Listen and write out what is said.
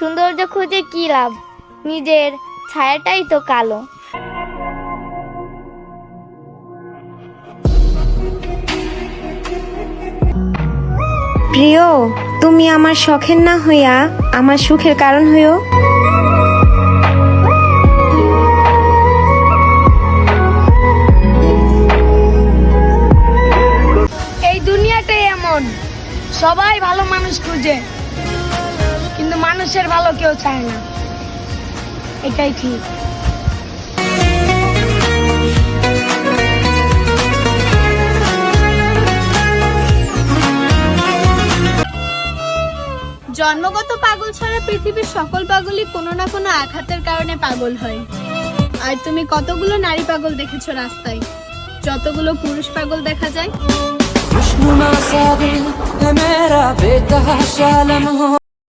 সৌন্দর্য খুঁজে কি লাভ, নিজের ছায়াটাই তো কালো। প্রিয়, তুমি আমার শখের না হইয়া আমার সুখের কারণ হইও। এই দুনিয়াটাই এমন, সবাই ভালো মানুষ খুঁজে, কিন্তু মানুষের ভালো কেউ চায় না, এটাই ঠিক। জন্মগত পাগল ছাড়া পৃথিবীর সকল পাগলই কোনো না কোনো আঘাতের কারণে পাগল হয়। আর তুমি কতগুলো নারী পাগল দেখেছো রাস্তায়, যতগুলো পুরুষ পাগল দেখা যায়।